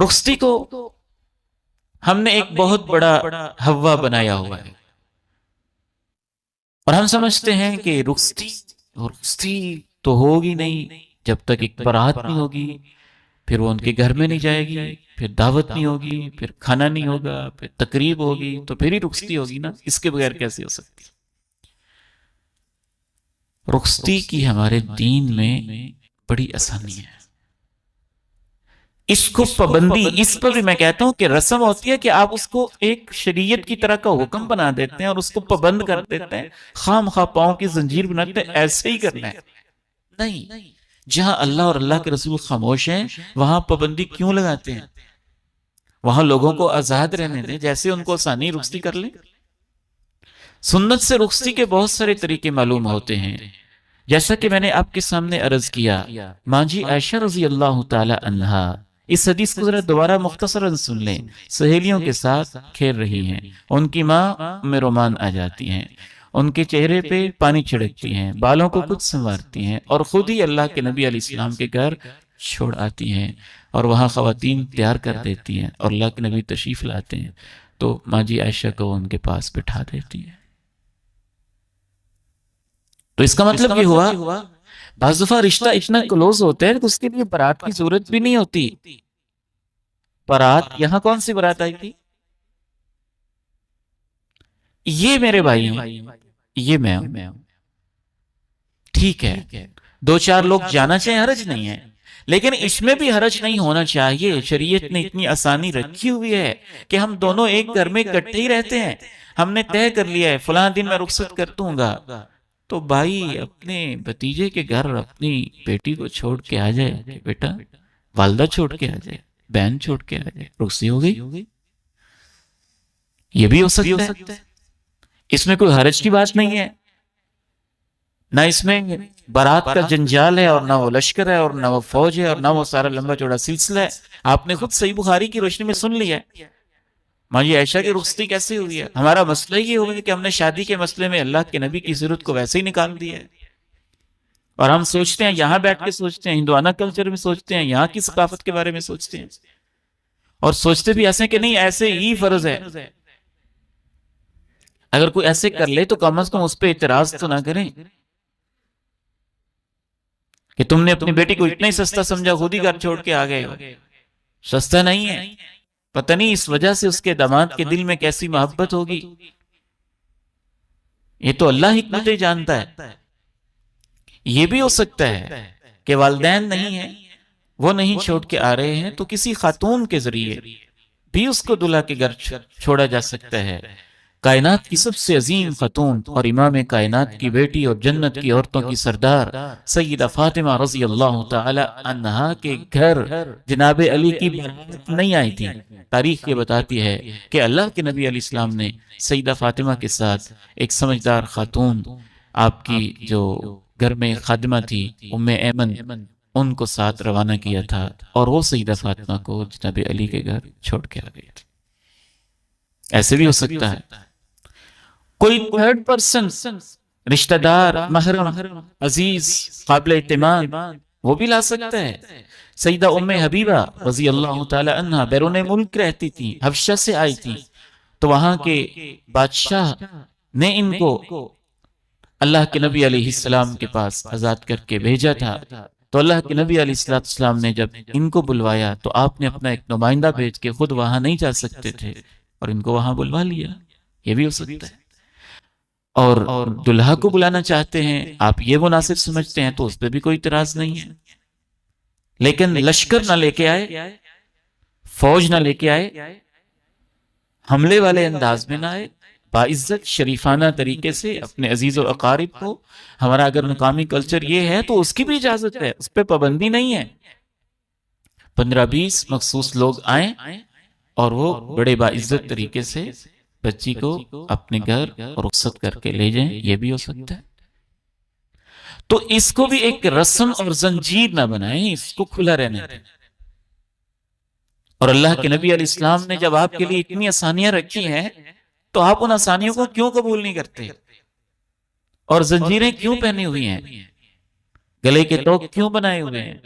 رخصتی کو ہم نے ایک بہت بڑا ہوا بنایا ہوا ہے، اور ہم سمجھتے ہیں کہ رخصتی تو ہوگی نہیں جب تک ایک بارات نہیں ہوگی، پھر وہ ان کے گھر میں نہیں جائے گی، پھر دعوت نہیں ہوگی، پھر کھانا نہیں ہوگا، پھر تقریب ہوگی، تو پھر ہی رخصتی ہوگی نا، اس کے بغیر کیسے ہو سکتی؟ رخصتی کی ہمارے دین میں بڑی آسانی ہے، اس کو پابندی، اس پر بھی میں کہتا ہوں کہ رسم ہوتی ہے کہ آپ اس کو ایک شریعت کی طرح کا حکم بنا دیتے ہیں اور اس کو پابند کر دیتے ہیں، خام خواہ پاؤں کی زنجیر بناتے ہیں ایسے ہی کرنا ہے۔ نہیں، جہاں اللہ اور اللہ کے رسول خاموش ہیں وہاں پابندی کیوں لگاتے ہیں؟ وہاں لوگوں کو آزاد رہنے دیں، جیسے ان کو آسانی رخصتی کر لیں۔ سنت سے رخصتی کے بہت سارے طریقے معلوم ہوتے ہیں، جیسا کہ میں نے آپ کے سامنے عرض کیا، ماں جی عائشہ رضی اللہ تعالی عنہا، اس حدیث کو ذرا دوبارہ مختصراً سن لیں، سہیلیوں کے ساتھ کھیل رہی ہیں، ان کی ماں ام رومان آ جاتی ہیں، ان کے چہرے پہ پانی چھڑکتی ہیں، بالوں کو کچھ سنوارتی ہیں، اور خود ہی اللہ کے نبی علیہ السلام کے گھر چھوڑ آتی ہیں، اور وہاں خواتین تیار کر دیتی ہیں، اور اللہ کے نبی تشریف لاتے ہیں تو ماں جی عائشہ کو ان کے پاس بٹھا دیتی ہیں۔ تو اس کا مطلب یہ ہوا بعض دفعہ رشتہ اتنا کلوز ہوتا ہے کہ اس کے لیے بارات کی ضرورت بھی نہیں ہوتی۔ بارات یہاں کون سی بارات آئی تھی؟ یہ میرے بھائی ہیں، یہ میں ہوں، ٹھیک ہے، دو چار لوگ جانا چاہیں حرج نہیں ہے، لیکن اس میں بھی حرج نہیں ہونا چاہیے۔ شریعت نے اتنی آسانی رکھی ہوئی ہے کہ ہم دونوں ایک گھر میں اکٹھے ہی رہتے ہیں، ہم نے طے کر لیا ہے فلاں دن میں رخصت کر دوں گا، تو بھائی اپنے بھتیجے کے گھر اپنی بیٹی کو چھوڑ کے آ جائے کہ بیٹا، والدہ چھوڑ کے آ جائے، بہن چھوڑ کے آ جائے، رخصتی ہو گئی۔ یہ بھی ہو سکتا ہے، اس میں کوئی حرج کی بات نہیں ہے، نہ اس میں بارات کا جنجال ہے، اور نہ وہ لشکر ہے، اور نہ وہ فوج ہے، اور نہ وہ سارا لمبا چوڑا سلسلہ ہے۔ آپ نے خود صحیح بخاری کی روشنی میں سن لیا ہے ماں جی عائشہ کی رخصتی کیسے ہوئی ہے۔ ہمارا مسئلہ یہ ہوگا کہ ہم نے شادی کے مسئلے میں اللہ کے نبی کی ضرورت کو ویسے ہی نکال دیا ہے، اور ہم سوچتے ہیں، یہاں بیٹھ کے سوچتے ہیں، ہندوانہ کلچر میں سوچتے ہیں، یہاں کی ثقافت کے بارے میں سوچتے ہیں، اور سوچتے بھی ایسے کہ نہیں ایسے ہی فرض ہے۔ اگر کوئی ایسے کر لے تو کم از کم اس پہ اعتراض تو نہ کریں کہ تم نے اپنی بیٹی کو اتنا ہی سستا سمجھا، خود ہی گھر چھوڑ کے آ گئے ہو۔ سستا نہیں ہے، پتہ نہیں اس وجہ سے اس کے داماد کے دل میں کیسی محبت ہوگی، یہ تو اللہ حکمتیں جانتا ہے۔ یہ بھی ہو سکتا ہے کہ والدین نہیں ہیں، وہ نہیں چھوڑ کے آ رہے ہیں، تو کسی خاتون کے ذریعے بھی اس کو دلہا کے گھر چھوڑا جا سکتا ہے۔ کائنات کی سب سے عظیم خاتون اور امام کائنات کی بیٹی اور جنت کی عورتوں کی سردار سیدہ فاطمہ رضی اللہ تعالی عنہا کے گھر جناب علی کی بارات نہیں آئی تھی۔ تاریخ یہ بتاتی ہے کہ اللہ کے نبی علیہ السلام نے سیدہ فاطمہ کے ساتھ ایک سمجھدار خاتون، آپ کی جو گھر میں خادمہ تھی ام ایمن، ان کو ساتھ روانہ کیا تھا، اور وہ سیدہ فاطمہ کو جناب علی کے گھر چھوڑ کے آ گئی تھی۔ ایسے بھی ہو سکتا ہے کوئی تھرڈ پرسن، رشتہ دار، محرم، عزیز، قابل اعتماد، وہ بھی لا سکتا ہے۔ سیدہ ام حبیبہ رضی اللہ تعالی عنہ بیرون ملک رہتی تھی، حبشہ سے آئی تھی، تو وہاں کے بادشاہ نے ان کو اللہ کے نبی علیہ السلام کے پاس آزاد کر کے بھیجا تھا، تو اللہ کے نبی علیہ السلام نے جب ان کو بلوایا تو آپ نے اپنا ایک نمائندہ بھیج کے، خود وہاں نہیں جا سکتے تھے، اور ان کو وہاں بلوا لیا۔ یہ بھی ہو سکتا ہے۔ اور دلہا کو بلانا چاہتے ہیں، آپ یہ مناسب سمجھتے ہیں تو اس پہ بھی کوئی اعتراض نہیں ہے، لیکن لشکر نہ لے کے آئے، فوج نہ لے کے آئے، حملے والے انداز میں نہ آئے، باعزت شریفانہ طریقے سے اپنے عزیز و اقارب کو، ہمارا اگر مقامی کلچر یہ ہے تو اس کی بھی اجازت ہے، اس پہ پابندی نہیں ہے۔ 15-20 مخصوص لوگ آئیں اور وہ بڑے باعزت طریقے سے بچی کو اپنے گھر رخصت کر کے لے جائیں، یہ بھی ہو سکتا ہے۔ تو اس کو بھی ایک رسم اور زنجیر نہ بنائیں، اس کو کھلا رہنے دیں۔ اور اللہ کے نبی علیہ السلام نے جب آپ کے لیے اتنی آسانیاں رکھی ہیں تو آپ ان آسانیوں کو کیوں قبول نہیں کرتے؟ اور زنجیریں کیوں پہنی ہوئی ہیں؟ گلے کے توق کیوں بنائے ہوئے ہیں؟